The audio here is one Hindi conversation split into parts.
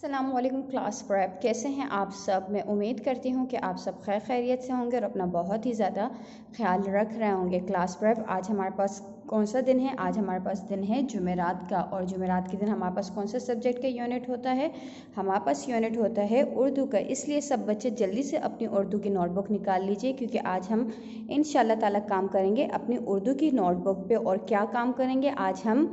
अस्सलामुअलैकुम क्लास प्रेप, कैसे हैं आप सब। मैं उम्मीद करती हूँ कि आप सब खैर खैरियत से होंगे और अपना बहुत ही ज़्यादा ख्याल रख रहे होंगे। क्लास प्रेप आज हमारे पास कौन सा दिन है? आज हमारे पास दिन है जुमेरात का। और जुमेरात के दिन हमारे पास कौन से सब्जेक्ट का यूनिट होता है? हमारे पास यूनिट होता है उर्दू का। इसलिए सब बच्चे जल्दी से अपनी उर्दू की नोटबुक निकाल लीजिए, क्योंकि आज हम इंशाल्लाह ताला काम करेंगे अपनी उर्दू की नोटबुक पे। और क्या काम करेंगे? आज हम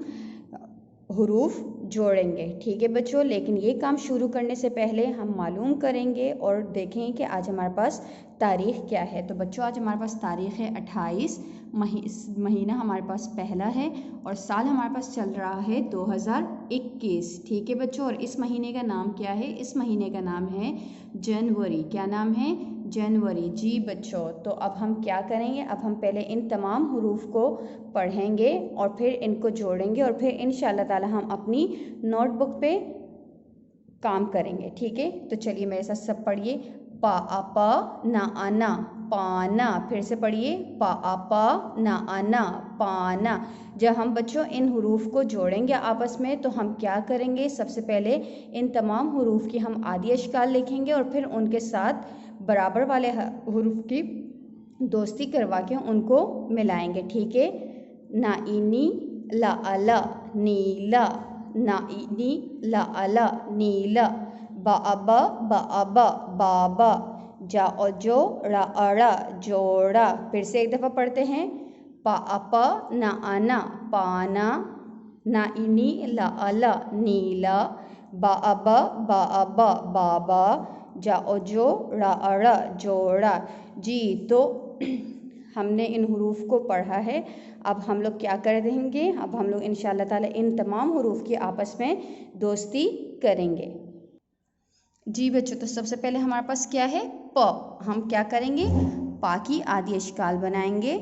हुरूफ जोड़ेंगे। ठीक है बच्चों, लेकिन ये काम शुरू करने से पहले हम मालूम करेंगे और देखें कि आज हमारे पास तारीख़ क्या है। तो बच्चों आज हमारे पास तारीख़ है 28, महीना हमारे पास पहला है और साल हमारे पास चल रहा है 2021। ठीक है बच्चों, और इस महीने का नाम क्या है? इस महीने का नाम है जनवरी। क्या नाम है? जनवरी। जी बच्चों, तो अब हम क्या करेंगे? अब हम पहले इन तमाम हुरूफ को पढ़ेंगे और फिर इनको जोड़ेंगे और फिर इंशाल्लाह ताला हम अपनी नोटबुक पे काम करेंगे। ठीक है, तो चलिए मेरे साथ सब पढ़िए। पा आ पा ना आना पाना। फिर से पढ़िए। पा आ पा ना आना पाना। जब हम बच्चों इन हुरूफ को जोड़ेंगे आपस में, तो हम क्या करेंगे? सबसे पहले इन तमाम हुरूफ की हम आदि अशकाल लिखेंगे और फिर उनके साथ बराबर वाले हुरूफ की दोस्ती करवा के उनको मिलाएंगे। ठीक है, ना इनी ला अला नीला, ना इनी ला अला नीला, बा अबा बाबा, जा और जो रा अड़ा जोड़ा। फिर से एक दफ़ा पढ़ते हैं। पा अपा ना आना पाना, ना इनी ला अला नीला, बा अबा बाबा, जा और जो रा अड़ा जोड़ा। जी, तो हमने इन हुरूफ को पढ़ा है। अब हम लोग क्या कर देंगे? अब हम लोग इंशाल्लाह ताला इन तमाम हुरूफ की आपस में दोस्ती करेंगे। जी बच्चों, तो सबसे पहले हमारे पास क्या है? प। हम क्या करेंगे? पा की आदि अशकाल बनाएंगे।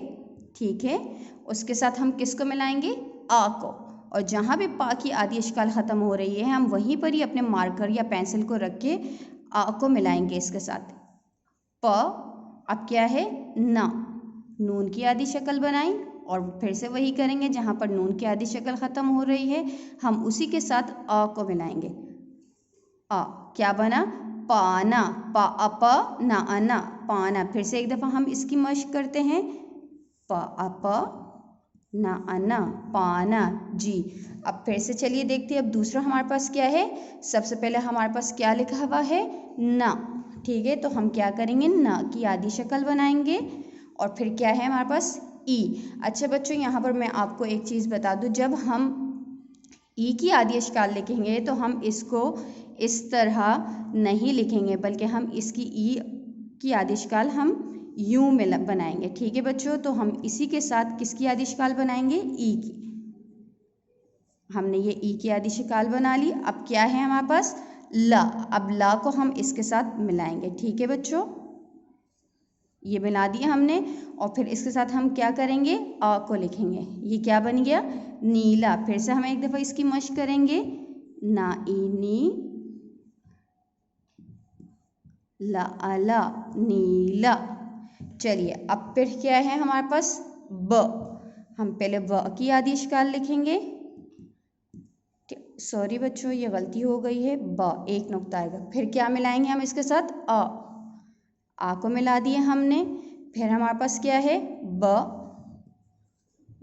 ठीक है, उसके साथ हम किसको मिलाएंगे? आ को। और जहाँ भी पा की आदि अशकाल ख़त्म हो रही है, हम वहीं पर ही अपने मार्कर या पेंसिल को रख के आ को मिलाएंगे इसके साथ। प। अब क्या है? ना। नून की आदि शक्ल बनाई और फिर से वही करेंगे, जहाँ पर नून की आदि शक्ल ख़त्म हो रही है हम उसी के साथ आ को मिलाएंगे। आ क्या बना? पाना। पा अपा ना आना पाना। फिर से एक दफ़ा हम इसकी मश्क करते हैं। पा अपा ना आना पाना। जी, अब फिर से चलिए देखते हैं अब दूसरा हमारे पास क्या है। सबसे पहले हमारे पास क्या लिखा हुआ है? ना। ठीक है, तो हम क्या करेंगे? ना की आदि शक्ल बनाएंगे और फिर क्या है हमारे पास? ई। अच्छा बच्चों, यहाँ पर मैं आपको एक चीज़ बता दूँ, जब हम ई की आदि अशकाल लिखेंगे तो हम इसको इस तरह नहीं लिखेंगे, बल्कि हम इसकी ई की आदि अशकाल हम यूं में बनाएंगे। ठीक है बच्चों, तो हम इसी के साथ किसकी आदि अशकाल बनाएंगे? ई की। हमने ये ई की आदि अशकाल बना ली। अब क्या है हमारे पास? ला। अब ला को हम इसके साथ मिलाएंगे। ठीक है बच्चों, ये मिला दिया हमने और फिर इसके साथ हम क्या करेंगे? आ को लिखेंगे। ये क्या बन गया? नीला। फिर से हम एक दफ़ा इसकी मश्क करेंगे। ना इनी ला अला नीला। चलिए, अब फिर क्या है हमारे पास? ब। हम पहले ब की आदि अशकाल लिखेंगे। सॉरी बच्चों, ये गलती हो गई है। ब एक नुक्ता आएगा। फिर क्या मिलाएंगे हम इसके साथ? आ को मिला दिए हमने। फिर हमारे पास क्या है? ब।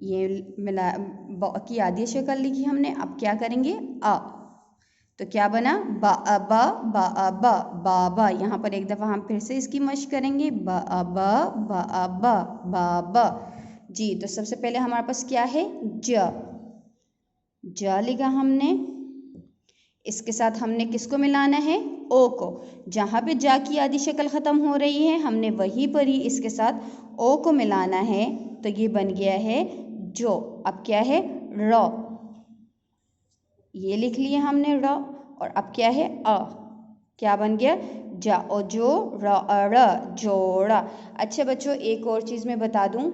ये मिला, ब की आदि शक्ल लिखी हमने। अब क्या करेंगे? आ। तो क्या बना? बा अबा बाबा। यहाँ पर एक दफ़ा हम फिर से इसकी मश्क करेंगे। बा अबा बाबा। जी, तो सबसे पहले हमारे पास क्या है? ज लिखा हमने। इसके साथ हमने किसको मिलाना है? ओ को। जहाँ पे जा की आदि शक्ल ख़त्म हो रही है हमने वहीं पर ही इसके साथ ओ को मिलाना है। तो ये बन गया है जो। अब क्या है? र। ये लिख लिया हमने र। और अब क्या है? अ। क्या बन गया? जा और जो र जोड़ा। अच्छा बच्चों, एक और चीज़ मैं बता दूं,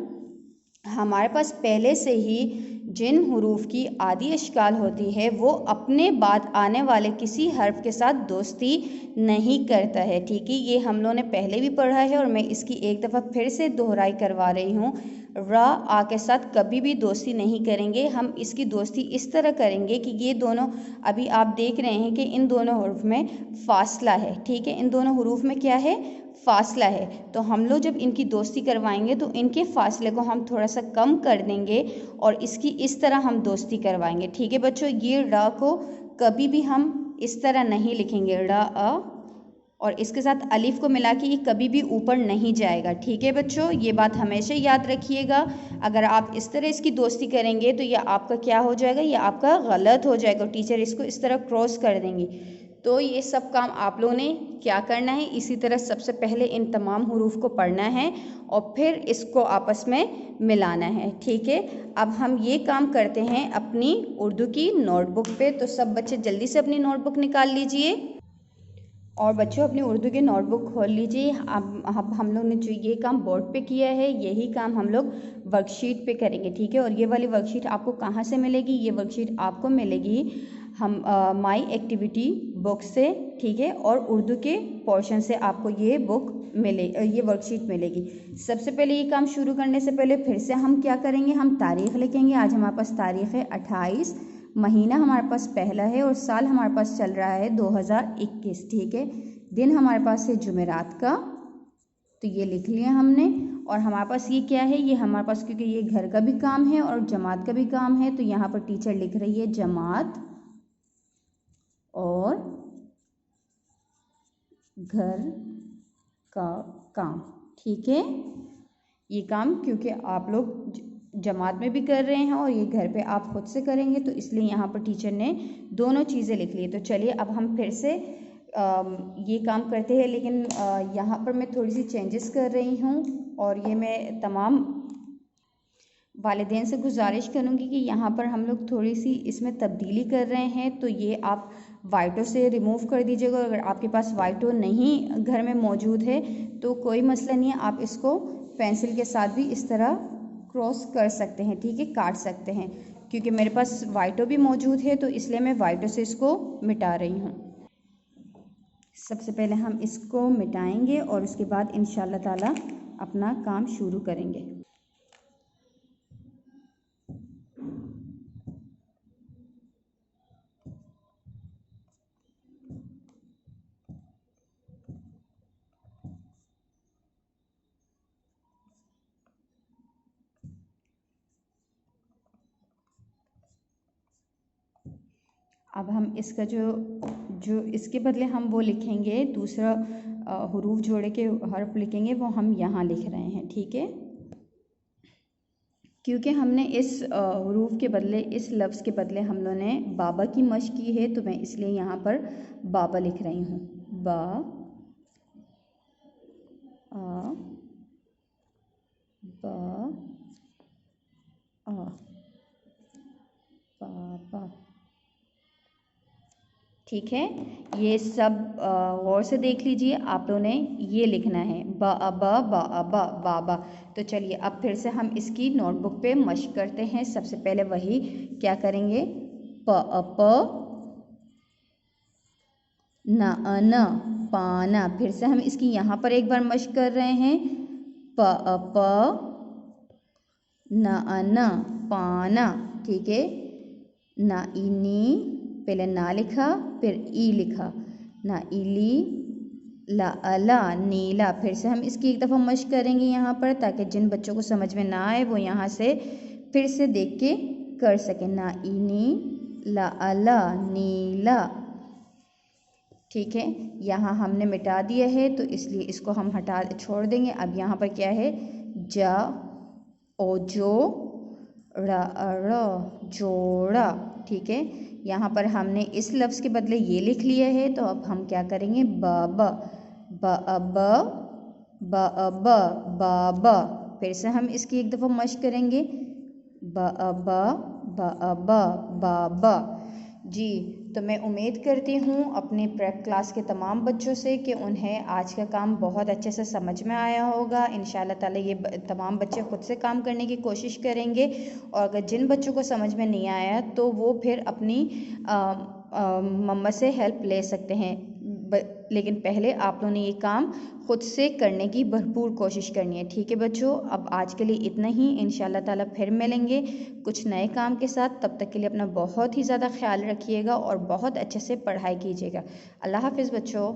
हमारे पास पहले से ही जिन हुरूफ की आदि अशकाल होती है वो अपने बाद आने वाले किसी हर्फ के साथ दोस्ती नहीं करता है। ठीक है, ये हम लोगों ने पहले भी पढ़ा है और मैं इसकी एक दफ़ा फिर से दोहराई करवा रही हूँ। र आ के साथ कभी भी दोस्ती नहीं करेंगे। हम इसकी दोस्ती इस तरह करेंगे कि ये दोनों, अभी आप देख रहे हैं कि इन दोनों हरूफ में फासला है, ठीक है, इन दोनों हरूफ में क्या है, फासला है। तो हम लोग जब इनकी दोस्ती करवाएंगे तो इनके फासले को हम थोड़ा सा कम कर देंगे और इसकी इस तरह हम दोस्ती करवाएंगे, ठीक है बच्चों। ये र को कभी भी हम इस तरह नहीं लिखेंगे, र अ, और इसके साथ अलिफ को मिला के ये कभी भी ऊपर नहीं जाएगा, ठीक है बच्चों। ये बात हमेशा याद रखिएगा। अगर आप इस तरह इसकी दोस्ती करेंगे तो ये आपका क्या हो जाएगा, ये आपका गलत हो जाएगा, टीचर इसको इस तरह क्रॉस कर देंगी। तो ये सब काम आप लोगों ने क्या करना है, इसी तरह सबसे पहले इन तमाम हुरूफ को पढ़ना है और फिर इसको आपस में मिलाना है, ठीक है। अब हम ये काम करते हैं अपनी उर्दू की नोटबुक पे। तो सब बच्चे जल्दी से अपनी नोटबुक निकाल लीजिए और बच्चों अपनी उर्दू की नोटबुक खोल लीजिए। अब हम लोग ने जो ये काम बोर्ड पे किया है यही काम हम लोग वर्कशीट पे करेंगे, ठीक है। और ये वाली वर्कशीट आपको कहाँ से मिलेगी, ये वर्कशीट आपको मिलेगी हम माई एक्टिविटी बुक से, ठीक है। और उर्दू के पोर्शन से आपको ये बुक ये वर्कशीट मिलेगी। सबसे पहले ये काम शुरू करने से पहले फिर से हम क्या करेंगे, हम तारीख़ लिखेंगे। आज हमारे पास तारीख़ है 28, महीना हमारे पास पहला है और साल हमारे पास चल रहा है 2021, ठीक है। दिन हमारे पास है जुमेरात का, तो ये लिख लिया हमने। और हमारे पास ये क्या है, ये हमारे पास, क्योंकि ये घर का भी काम है और जमात का भी काम है, तो यहाँ पर टीचर लिख रही है जमात और घर का काम, ठीक है। ये काम क्योंकि आप लोग जमात में भी कर रहे हैं और ये घर पे आप खुद से करेंगे, तो इसलिए यहाँ पर टीचर ने दोनों चीज़ें लिख ली। तो चलिए अब हम फिर से ये काम करते हैं, लेकिन यहाँ पर मैं थोड़ी सी चेंजेस कर रही हूँ और ये मैं तमाम वालिदैन से गुजारिश करूँगी कि यहाँ पर हम लोग थोड़ी सी इसमें तब्दीली कर रहे हैं, तो ये आप वाइटो से रिमूव कर दीजिएगा। अगर आपके पास वाइटो नहीं घर में मौजूद है तो कोई मसला नहीं है, आप इसको पेंसिल के साथ भी इस तरह क्रॉस कर सकते हैं, ठीक है, काट सकते हैं। क्योंकि मेरे पास वाइटो भी मौजूद है तो इसलिए मैं वाइटो से इसको मिटा रही हूँ। सबसे पहले हम इसको मिटाएंगे और उसके बाद इंशाल्लाह ताला अपना काम शुरू करेंगे। अब हम इसका जो इसके बदले हम वो लिखेंगे, दूसरा हुरूफ जोड़े के हर्फ लिखेंगे, वो हम यहाँ लिख रहे हैं, ठीक है। क्योंकि हमने इस हुरूफ के बदले, इस लफ्ज़ के बदले हम लोगों ने बाबा की मशक की है, तो मैं इसलिए यहाँ पर बाबा लिख रही हूँ। बा आ बा आ बाबा, ठीक है। ये सब गौर से देख लीजिए, आप लोगों ने ये लिखना है बा बा बा बा बाबा। तो चलिए अब फिर से हम इसकी नोटबुक पे मशक करते हैं। सबसे पहले वही क्या करेंगे, प न पाना। फिर से हम इसकी यहाँ पर एक बार मशक कर रहे हैं, प न पाना, ठीक है। ना इनी, पहले ना लिखा फिर ई लिखा, ना इली, ला अला नीला। फिर से हम इसकी एक दफ़ा मशक करेंगे यहाँ पर, ताकि जिन बच्चों को समझ में ना आए वो यहाँ से फिर से देख के कर सकें। ना इनी, ला अला नीला, ठीक है। यहाँ हमने मिटा दिया है तो इसलिए इसको हम छोड़ देंगे। अब यहाँ पर क्या है, जा ओ जो जोड़ा, ठीक है। यहाँ पर हमने इस लफ्ज़ के बदले ये लिख लिया है, तो अब हम क्या करेंगे, बाबा बाबा। फिर से हम इसकी एक दफ़ा मशक करेंगे, बाबा। जी, तो मैं उम्मीद करती हूँ अपने प्रेप क्लास के तमाम बच्चों से कि उन्हें आज का काम बहुत अच्छे से समझ में आया होगा। इंशाल्लाह ताला ये तमाम बच्चे खुद से काम करने की कोशिश करेंगे, और अगर जिन बच्चों को समझ में नहीं आया तो वो फिर अपनी मम्मा से हेल्प ले सकते हैं। लेकिन पहले आप लोगों ने ये काम खुद से करने की भरपूर कोशिश करनी है। ठीक है बच्चों, अब आज के लिए इतना ही। इंशाल्लाह ताला फिर मिलेंगे कुछ नए काम के साथ। तब तक के लिए अपना बहुत ही ज़्यादा ख्याल रखिएगा और बहुत अच्छे से पढ़ाई कीजिएगा। अल्लाह हाफिज़ बच्चों।